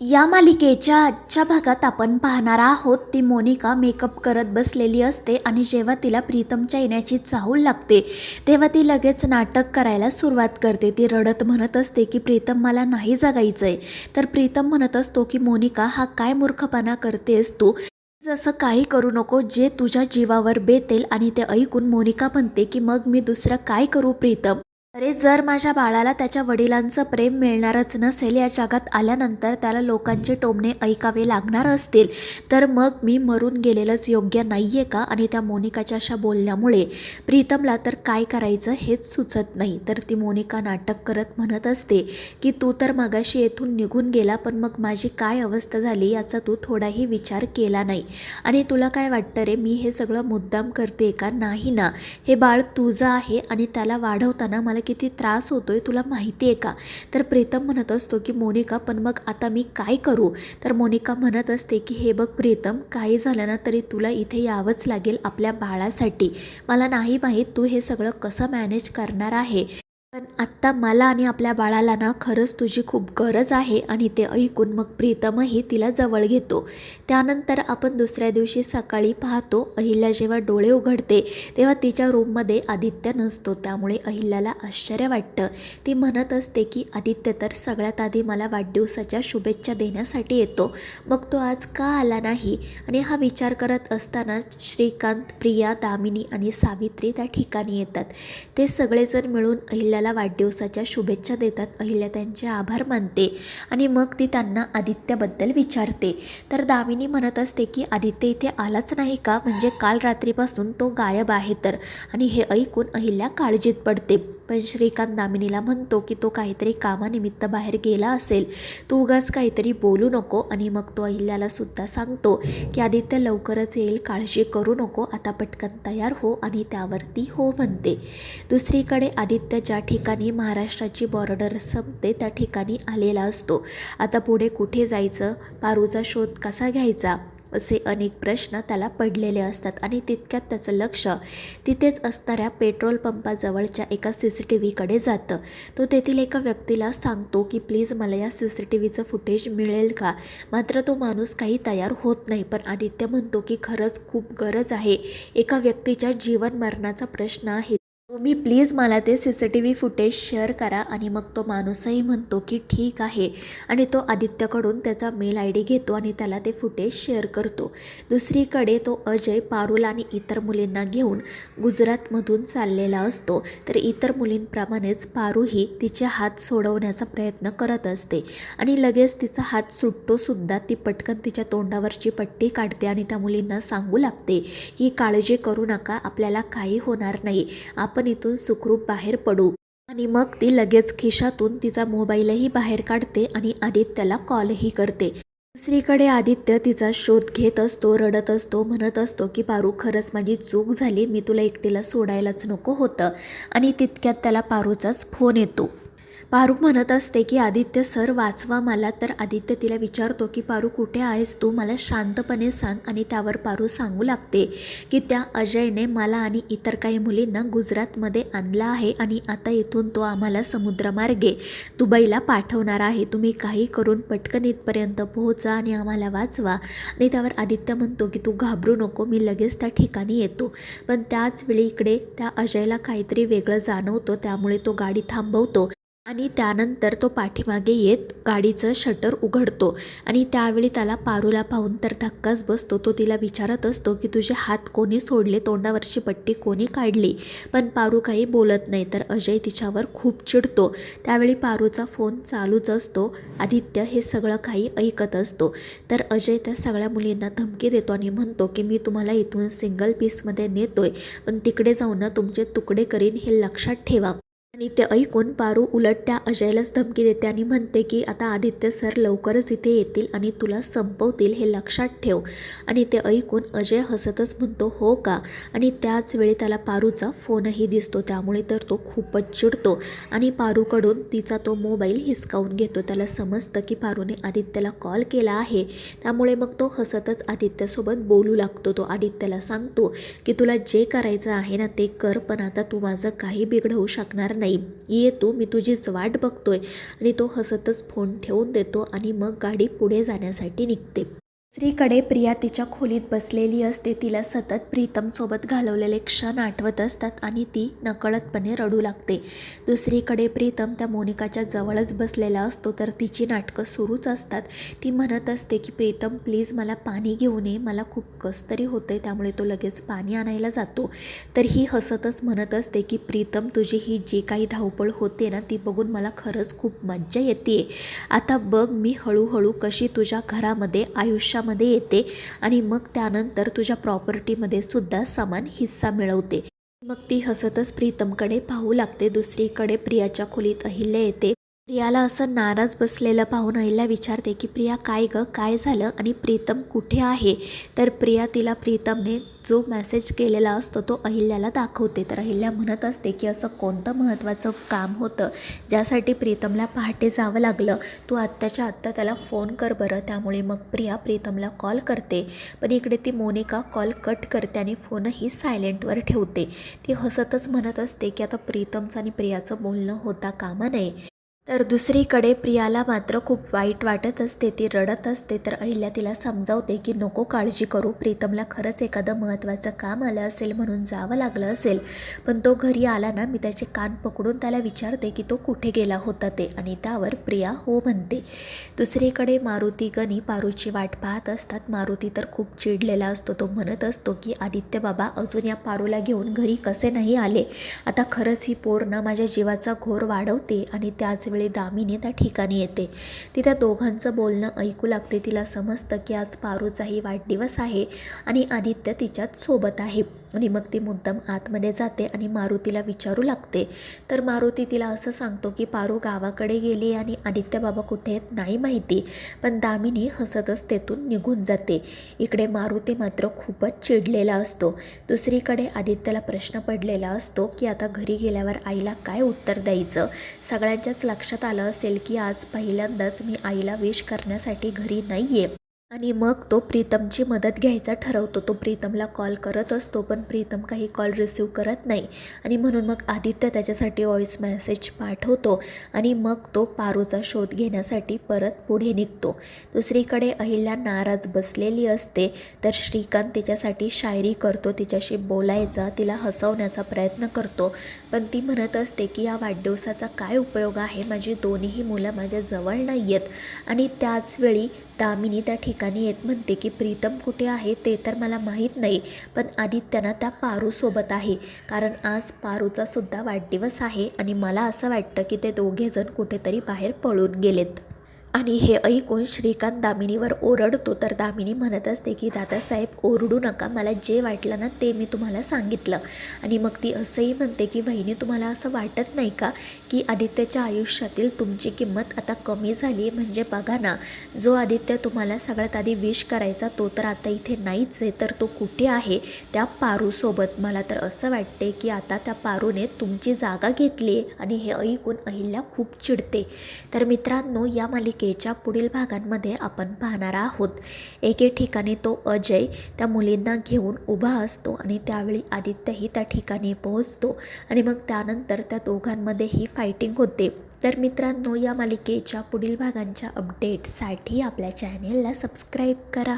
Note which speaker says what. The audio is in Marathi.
Speaker 1: या मालिकेच्या आजच्या भागात आपण पाहणार आहोत ती मोनिका मेकअप करत बसलेली असते आणि जेव्हा तिला प्रीतमच्या येण्याची चाहूल लागते तेव्हा ती लगेच नाटक करायला सुरुवात करते. ती रडत म्हणत असते की प्रीतम मला नाही जगायचंय. तर प्रीतम म्हणत असतो की मोनिका हा काय मूर्खपणा करतेस तू, जसं काही करू नको जे तुझ्या जीवावर बेतेल. आणि ते ऐकून मोनिका म्हणते की मग मी दुसरं काय करू प्रीतम. अरे जर माझ्या बाळाला त्याच्या वडिलांचं प्रेम मिळणारच नसेल, या जगात आल्यानंतर त्याला लोकांचे टोमणे ऐकावे लागणार असतील, तर मग मी मरून गेलेलंच योग्य नाही आहे का. आणि त्या मोनिकाच्या अशा बोलण्यामुळे प्रीतमला तर काय करायचं हेच सुचत नाही. तर ती मोनिका नाटक करत म्हणत असते की तू तर मगाशी येथून निघून गेला, पण मग माझी काय अवस्था झाली याचा तू थोडाही विचार केला नाही. आणि तुला काय वाटतं रे, मी हे सगळं मुद्दाम करते का. नाही ना, हे बाळ तुझं आहे आणि त्याला वाढवताना मला किती त्रास होतोय तुला माहिती आहे का. तर प्रीतम म्हणत असतो की मोनिका पण मग आता मी काय करू. तर मोनिका म्हणत असते की हे बघ प्रीतम, काही झालं ना तरी तुला इथे यावंच लागेल आपल्या बाळासाठी. मला नाही माहीत तू हे सगळं कसं मॅनेज करणार आहे, पण आत्ता मला आणि आपल्या बाळाला ना खरंच तुझी खूप गरज आहे. आणि ते ऐकून मग प्रीतमही तिला जवळ घेतो. त्यानंतर आपण दुसऱ्या दिवशी सकाळी पाहतो अहिल्या जेव्हा डोळे उघडते तेव्हा तिच्या रूममध्ये आदित्य नसतो. त्यामुळे अहिल्याला आश्चर्य वाटतं. ती म्हणत असते की आदित्य तर सगळ्यात आधी मला वाढदिवसाच्या शुभेच्छा देण्यासाठी येतो, मग तो आज का आला नाही. आणि हा विचार करत असताना श्रीकांत, प्रिया, दामिनी आणि सावित्री त्या ठिकाणी येतात. ते सगळेजण मिळून अहिल्याला वाढदिवसाच्या शुभेच्छा देतात. अहिल्या त्यांचे आभार मानते आणि मग ती त्यांना आदित्यबद्दल विचारते. तर दामिनी म्हणत असते की आदित्य इथे आलाच नाही का, म्हणजे काल रात्रीपासून तो गायब आहे तर. आणि हे ऐकून अहिल्या काळजीत पडते. पण श्रीकांत दामिनीला म्हणतो की तो काहीतरी कामानिमित्त बाहेर गेला असेल, तू उगाच काहीतरी बोलू नको. आणि मग तो अहिल्याला सुद्धा सांगतो की आदित्य लवकरच येईल, काळजी करू नको, आता पटकन तयार हो. आणि त्यावरती हो म्हणते. दुसरीकडे आदित्य ज्या ठिकाणी महाराष्ट्राची बॉर्डर संपते त्या ठिकाणी आलेला असतो. आता पुढे कुठे जायचं, पारूचा शोध कसा घ्यायचा, असे अनेक प्रश्न त्याला पडलेले असतात. आणि तितक्यात त्याचं लक्ष तिथेच असणाऱ्या पेट्रोल पंपाजवळच्या एका CCTVकडे जातं. तो तेथील एका व्यक्तीला सांगतो की प्लीज मला या CCTVचं फुटेज मिळेल का. मात्र तो माणूस काही तयार होत नाही. पण आदित्य म्हणतो की खरंच खूप गरज आहे, एका व्यक्तीच्या जीवन मरणाचा प्रश्न आहे, तुम्ही प्लीज मला ते CCTV फुटेज शेअर करा. आणि मग तो माणूसही म्हणतो की ठीक आहे. आणि तो आदित्यकडून त्याचा मेल ID घेतो आणि त्याला ते फुटेज शेअर करतो. दुसरीकडे तो अजय पारुल आणि इतर मुलींना घेऊन गुजरातमधून चाललेला असतो. तर इतर मुलींप्रमाणेच पारूही तिचे हात सोडवण्याचा प्रयत्न करत असते आणि लगेच तिचा हात सुटतो सुद्धा. ती पटकन तिच्या तोंडावरची पट्टी काढते आणि त्या मुलींना सांगू लागते की काळजी करू नका, आपल्याला काही होणार नाही, आपण इथून सुखरूप बाहेर पडू. आणि मग ती लगेच खिशातून तिचा मोबाईलही बाहेर काढते आणि आदित्यला कॉलही करते. दुसरीकडे आदित्य तिचा शोध घेत असतो, रडत असतो, म्हणत असतो की पारू खरंच माझी चूक झाली, मी तुला एकटीला सोडायलाच नको होतं. आणि तितक्यात त्याला पारूचाच फोन येतो. पारू म्हणत असते की आदित्य सर वाचवा मला. तर आदित्य तिला विचारतो की पारू कुठे आहेस तू, मला शांतपणे सांग. आणि त्यावर पारू सांगू लागते की त्या अजयने मला आणि इतर काही मुलींना गुजरातमध्ये आणलं आहे आणि आता इथून तो आम्हाला समुद्रमार्गे दुबईला पाठवणार आहे, तुम्ही काही करून पटकन इथपर्यंत पोहोचा आणि आम्हाला वाचवा. आणि त्यावर आदित्य म्हणतो की तू घाबरू नको, मी लगेच त्या ठिकाणी येतो. पण त्याच वेळी इकडे त्या अजयला काहीतरी वेगळं जाणवतं, त्यामुळे तो गाडी थांबवतो आणि त्यानंतर तो पाठीमागे येत गाडीचं शटर उघडतो. आणि त्यावेळी त्याला पारूला पाहून तर धक्काच बसतो. तो तिला विचारत असतो की तुझे हात कोणी सोडले, तोंडावरची पट्टी कोणी काढली. पण पारू काही बोलत नाही. तर अजय तिच्यावर खूप चिडतो. त्यावेळी पारूचा फोन चालूच असतो. आदित्य हे सगळं काही ऐकत असतो. तर अजय त्या सगळ्या मुलींना धमकी देतो आणि म्हणतो की मी तुम्हाला इथून सिंगल पीसमध्ये नेतोय, पण तिकडे जाऊन ना तुमचे तुकडे करीन, हे लक्षात ठेवा. आणि ते ऐकून पारू उलट त्या अजयलाच धमकी देते आणि म्हणते की आता आदित्य सर लवकरच इथे येतील आणि तुला संपवतील, हे लक्षात ठेव. आणि ते ऐकून अजय हसतच म्हणतो हो का. आणि त्याच वेळी त्याला पारूचा फोनही दिसतो. त्यामुळे तर तो खूपच चिडतो आणि पारूकडून तिचा तो मोबाईल हिसकावून घेतो. त्याला समजतं की पारूने आदित्यला कॉल केला आहे. त्यामुळे मग तो हसतच आदित्यसोबत बोलू लागतो. तो आदित्यला सांगतो की तुला जे करायचं आहे ना ते कर, पण आता तू माझं काही बिघडवू शकणार नाही, ये तू, मी तुझीच वाट बघतोय. आणि तो हसतच फोन ठेवून देतो आणि मग गाडी पुढे जाण्यासाठी निघते. दुसरीकडे प्रिया तिच्या खोलीत बसलेली असते. तिला सतत प्रीतमसोबत घालवलेले क्षण आठवत असतात आणि ती नकळतपणे रडू लागते. दुसरीकडे प्रीतम त्या मोनिकाच्या जवळच बसलेला असतो, तर तिची नाटकं सुरूच असतात. ती म्हणत असते की प्रीतम प्लीज मला पाणी घेऊन ये, मला खूप कसतरी होते. त्यामुळे तो लगेच पाणी आणायला जातो. तर ही हसतच म्हणत असते की प्रीतम तुझी ही जी काही धावपळ होते ना, ती बघून मला खरंच खूप मज्जा येते. आता बघ मी हळूहळू कशी तुझ्या घरामध्ये आयुष्यामध्ये येते आणि मग त्यानंतर तुझ्या प्रॉपर्टीमध्ये सुद्धा समान हिस्सा मिळवते. मग ती हसतच प्रीतमकडे पाहू लागते. दुसरीकडे प्रियाच्या खोलीत अहिल्या येते. प्रियाला असं नाराज बसलेलं पाहून अहिल्या विचारते की प्रिया काय गं, काय झालं आणि प्रीतम कुठे आहे? तर प्रिया तिला प्रीतमने जो मेसेज केलेला असतो तो अहिल्याला दाखवते. तर अहिल्या म्हणत असते की असं कोणतं महत्त्वाचं काम होतं ज्यासाठी प्रीतमला पहाटे जावं लागलं, तू आत्ताच्या आत्ता त्याला फोन कर बरं. त्यामुळे मग प्रिया प्रीतमला कॉल करते. पण इकडे ती मोनिका कॉल कट करते आणि फोनही सायलेंटवर ठेवते. ती हसतच म्हणत असते की आता प्रीतमचं आणि प्रियाचं बोलणं होता कामा नये. तर दुसरीकडे प्रियाला मात्र खूप वाईट वाटत असते. ती रडत असते. तर अहिल्या तिला समजावते की नको काळजी करू, प्रीतमला खरंच एखादं महत्त्वाचं काम आलं असेल म्हणून जावं लागलं असेल, पण तो घरी आला ना, मी त्याचे कान पकडून त्याला विचारते की तो कुठे गेला होता ते, आणि त्यावर प्रिया हो म्हणते. दुसरीकडे मारुती गणी पारूची वाट पाहत असतात. मारुती तर खूप चिडलेला असतो. तो म्हणत असतो की आदित्य बाबा अजून या पारूला घेऊन घरी कसे नाही आले, आता खरंच ही पोर ना माझ्या जीवाचा घोर वाढवते. आणि त्याच वेळी दामिनी त्या ठिकाणी येते. ती त्या दोघांचं बोलणं ऐकू लागते. तिला समजतं की आज पारूचाही वाढदिवस आहे आणि आदित्य तिच्याच सोबत आहे. आणि मग ती मुद्दाम आतमध्ये जाते आणि मारुतीला विचारू लागते. तर मारुती तिला असं सांगतो की पारू गावाकडे गेली आणि आदित्य बाबा कुठे आहेत नाही माहिती. पण दामिनी हसतच तेथून निघून जाते. इकडे मारुती मात्र खूपच चिडलेला असतो. दुसरीकडे आदित्यला प्रश्न पडलेला असतो की आता घरी गेल्यावर आईला काय उत्तर द्यायचं. सगळ्यांच्याच लक्षात आलं असेल की आज पहिल्यांदाच मी आईला विश करण्यासाठी घरी नाही आहे. आणि मग तो प्रीतमची मदत घ्यायचा ठरवतो. तो प्रीतमला कॉल करत असतो, पण प्रीतम काही कॉल रिसीव करत नाही. आणि म्हणून मग आदित्य त्याच्यासाठी व्हॉईस मेसेज पाठवतो आणि मग तो पारूचा शोध घेण्यासाठी परत पुढे निघतो. दुसरीकडे अहिल्या नाराज बसलेली असते. तर श्रीकांत तिच्यासाठी शायरी करतो, तिच्याशी बोलायचा, तिला हसवण्याचा प्रयत्न करतो. पण ती म्हणत असते की या वाढदिवसाचा काय उपयोग आहे, माझी दोन्हीही मुलं माझ्या जवळ नाही आहेत. आणि त्याचवेळी दामिनी त्या ठिकाणी येत म्हणते की प्रीतम कुठे आहे ते तर मला माहीत नाही, पण आदित्यना त्या पारूसोबत आहे, कारण आज पारूचा सुद्धा वाढदिवस आहे. आणि मला असं वाटतं की ते दोघेजण कुठेतरी बाहेर पळून गेलेत. आणि हे ऐकून श्रीकांत दामिनीवर ओरडतो. तर दामिनी म्हणत असते की दादासाहेब ओरडू नका, मला जे वाटलं ना ते मी तुम्हाला सांगितलं. आणि मग ती असंही म्हणते की वहिनी तुम्हाला असं वाटत नाही का की आदित्यच्या आयुष्यातील तुमची किंमत आता कमी झाली. म्हणजे बघा ना, जो आदित्य तुम्हाला सगळ्यात आधी विश करायचा तो तर आता इथे नाहीच आहे, तर तो कुठे आहे त्या पारूसोबत. मला तर असं वाटते की आता त्या पारूने तुमची जागा घेतली आहे. आणि हे ऐकून अहिल्या खूप चिडते. तर मित्रांनो, या मालिकेच्या पुढील भागांमध्ये आपण पाहणार आहोत एके ठिकाणी तो अजय त्या मुलींना घेऊन उभा असतो आणि त्यावेळी आदित्यही त्या ठिकाणी पोहोचतो आणि मग त्यानंतर त्या दोघांमध्ये ही फायटिंग होते. तर मित्रांनो, या मालिकेच्या पुढील भागांच्या अपडेट्ससाठी आपल्या चॅनेलला सबस्क्राईब करा.